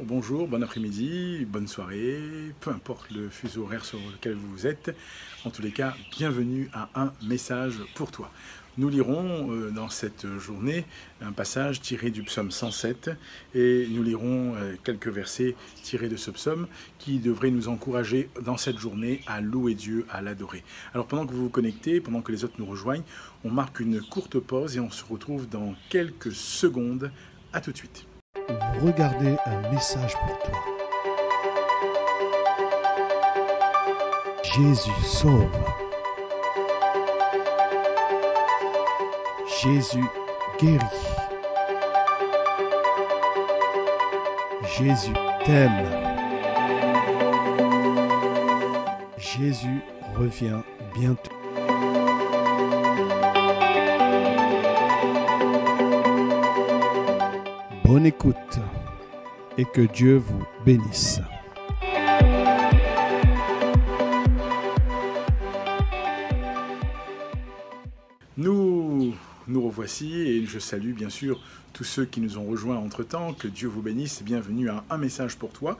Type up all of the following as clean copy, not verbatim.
bonjour, bon après-midi, bonne soirée, peu importe le fuseau horaire sur lequel vous êtes. En tous les cas, bienvenue à un message pour toi. Nous lirons dans cette journée un passage tiré du psaume 107 et nous lirons quelques versets tirés de ce psaume qui devraient nous encourager dans cette journée à louer Dieu, à l'adorer. Alors pendant que vous vous connectez, pendant que les autres nous rejoignent, on marque une courte pause et on se retrouve dans quelques secondes. À tout de suite. Vous regardez un message pour toi. Jésus sauve. Jésus guérit. Jésus t'aime. Jésus revient bientôt. Bonne écoute et que Dieu vous bénisse. Nous revoici et je salue bien sûr tous ceux qui nous ont rejoints entre-temps. Que Dieu vous bénisse. Bienvenue à un message pour toi.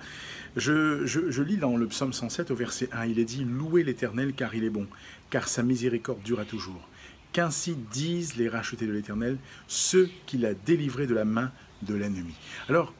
Je lis dans le psaume 107 au verset 1, il est dit « Louez l'Éternel car il est bon, car sa miséricorde durera toujours. Qu'ainsi disent les rachetés de l'Éternel, ceux qu'il a délivrés de la main de l'ennemi. » Alors,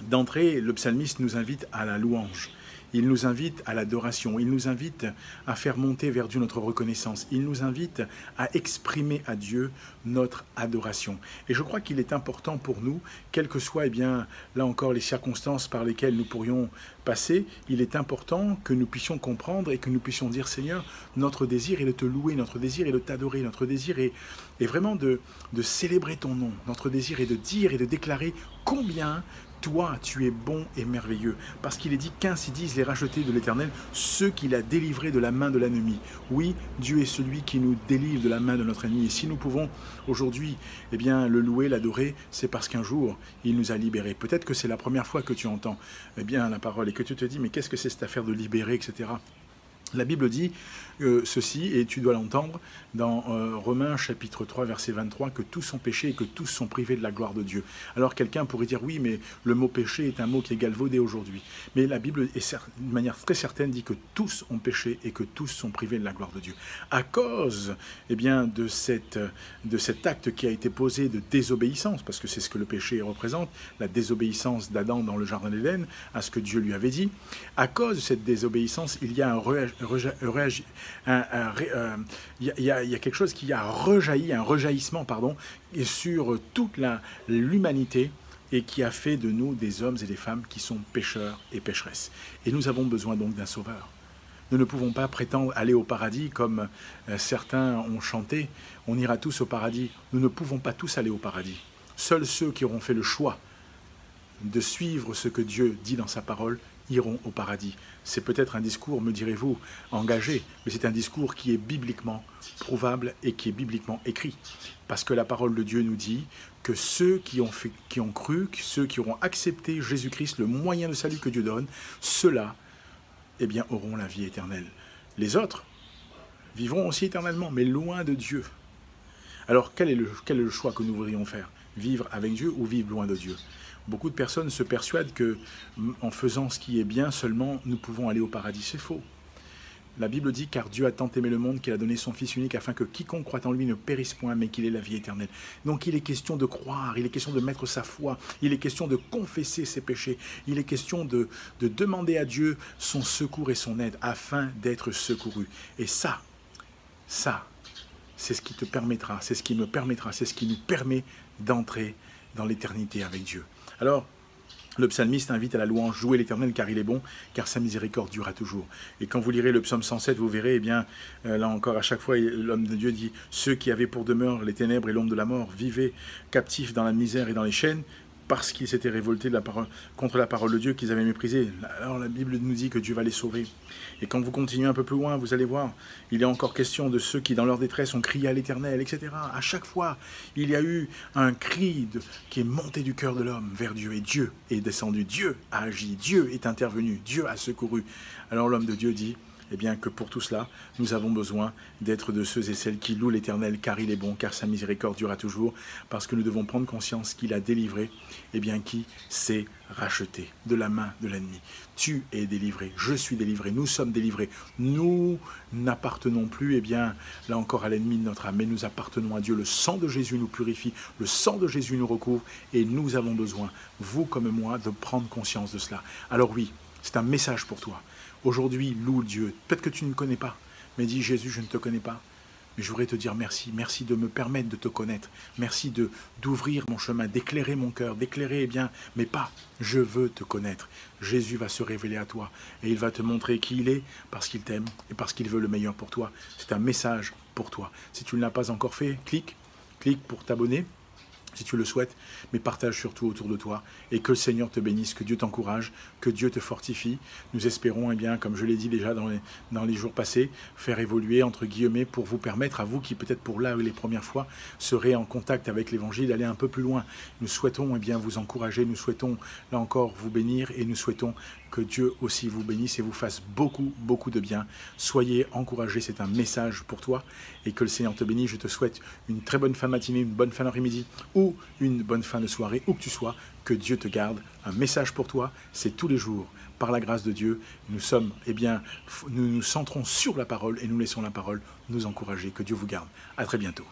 d'entrée, le psalmiste nous invite à la louange. Il nous invite à l'adoration, il nous invite à faire monter vers Dieu notre reconnaissance, il nous invite à exprimer à Dieu notre adoration. Et je crois qu'il est important pour nous, quelles que soient, là encore, les circonstances par lesquelles nous pourrions passer, il est important que nous puissions comprendre et que nous puissions dire, Seigneur, notre désir est de te louer, notre désir est de t'adorer, notre désir est vraiment de célébrer ton nom, notre désir est de dire et de déclarer combien toi, tu es bon et merveilleux, parce qu'il est dit qu'ainsi disent les rachetés de l'Éternel, ceux qu'il a délivrés de la main de l'ennemi. Oui, Dieu est celui qui nous délivre de la main de notre ennemi. Et si nous pouvons aujourd'hui le louer, l'adorer, c'est parce qu'un jour, il nous a libérés. Peut-être que c'est la première fois que tu entends la parole et que tu te dis, mais qu'est-ce que c'est cette affaire de libérer, etc. La Bible dit ceci, et tu dois l'entendre, dans Romains chapitre 3, verset 23, que tous sont péchés et que tous sont privés de la gloire de Dieu. Alors quelqu'un pourrait dire, oui, mais le mot péché est un mot qui est galvaudé aujourd'hui. Mais la Bible, d'une manière très certaine, dit que tous ont péché et que tous sont privés de la gloire de Dieu. À cause de cet acte qui a été posé de désobéissance, parce que c'est ce que le péché représente, la désobéissance d'Adam dans le jardin d'Éden, à ce que Dieu lui avait dit, à cause de cette désobéissance, il y a il y a quelque chose qui a rejailli, un rejaillissement, et sur toute l'humanité et qui a fait de nous des hommes et des femmes qui sont pécheurs et pécheresses. Et nous avons besoin donc d'un sauveur. Nous ne pouvons pas prétendre aller au paradis comme certains ont chanté. On ira tous au paradis. Nous ne pouvons pas tous aller au paradis. Seuls ceux qui auront fait le choix de suivre ce que Dieu dit dans sa parole iront au paradis. C'est peut-être un discours, me direz-vous, engagé, mais c'est un discours qui est bibliquement prouvable et qui est bibliquement écrit. Parce que la parole de Dieu nous dit que ceux qui ont cru, ceux qui auront accepté Jésus-Christ, le moyen de salut que Dieu donne, ceux-là, auront la vie éternelle. Les autres vivront aussi éternellement, mais loin de Dieu. Alors, quel est le choix que nous voudrions faire? Vivre avec Dieu ou vivre loin de Dieu? Beaucoup de personnes se persuadent qu'en faisant ce qui est bien seulement, nous pouvons aller au paradis. C'est faux. La Bible dit « Car Dieu a tant aimé le monde qu'il a donné son Fils unique afin que quiconque croit en lui ne périsse point, mais qu'il ait la vie éternelle. » Donc il est question de croire, il est question de mettre sa foi, il est question de confesser ses péchés, il est question de demander à Dieu son secours et son aide afin d'être secouru. Et ça, c'est ce qui te permettra, c'est ce qui me permettra, c'est ce qui nous permet d'entrer dans l'éternité avec Dieu. Alors, le psalmiste invite à la louange, jouer l'Éternel car il est bon, car sa miséricorde durera toujours. Et quand vous lirez le psaume 107, vous verrez, là encore, à chaque fois, l'homme de Dieu dit « Ceux qui avaient pour demeure les ténèbres et l'ombre de la mort vivaient captifs dans la misère et dans les chaînes, parce qu'ils s'étaient révoltés contre la parole de Dieu qu'ils avaient méprisée. » Alors la Bible nous dit que Dieu va les sauver. Et quand vous continuez un peu plus loin, vous allez voir, il est encore question de ceux qui, dans leur détresse, ont crié à l'Éternel, etc. À chaque fois, il y a eu un cri qui est monté du cœur de l'homme vers Dieu. Et Dieu est descendu, Dieu a agi, Dieu est intervenu, Dieu a secouru. Alors l'homme de Dieu dit, eh bien que pour tout cela, nous avons besoin d'être de ceux et celles qui louent l'Éternel, car il est bon, car sa miséricorde durera toujours, parce que nous devons prendre conscience qu'il a délivré, eh bien qui s'est racheté de la main de l'ennemi. Tu es délivré, je suis délivré, nous sommes délivrés. Nous n'appartenons plus, eh bien, là encore à l'ennemi de notre âme, mais nous appartenons à Dieu. Le sang de Jésus nous purifie, le sang de Jésus nous recouvre, et nous avons besoin, vous comme moi, de prendre conscience de cela. Alors oui, c'est un message pour toi. Aujourd'hui, loue Dieu. Peut-être que tu ne connais pas, mais dis Jésus, je ne te connais pas. Mais je voudrais te dire merci. Merci de me permettre de te connaître. Merci d'ouvrir mon chemin, d'éclairer mon cœur, d'éclairer eh bien mes pas. Je veux te connaître. Jésus va se révéler à toi et il va te montrer qui il est parce qu'il t'aime et parce qu'il veut le meilleur pour toi. C'est un message pour toi. Si tu ne l'as pas encore fait, clique pour t'abonner. Si tu le souhaites, mais partage surtout autour de toi et que le Seigneur te bénisse, que Dieu t'encourage, que Dieu te fortifie. Nous espérons, eh bien, comme je l'ai dit déjà dans les jours passés, faire évoluer, entre guillemets, pour vous permettre, à vous qui peut-être pour là les premières fois serez en contact avec l'Évangile, d'aller un peu plus loin. Nous souhaitons eh bien, vous encourager, nous souhaitons là encore vous bénir et nous souhaitons que Dieu aussi vous bénisse et vous fasse beaucoup, beaucoup de bien. Soyez encouragés, c'est un message pour toi et que le Seigneur te bénisse. Je te souhaite une très bonne fin de matinée, une bonne fin d'après-midi ou une bonne fin de soirée, où que tu sois, que Dieu te garde. Un message pour toi, c'est tous les jours, par la grâce de Dieu. Nous sommes, eh bien, nous nous centrons sur la parole et nous laissons la parole nous encourager. Que Dieu vous garde. À très bientôt.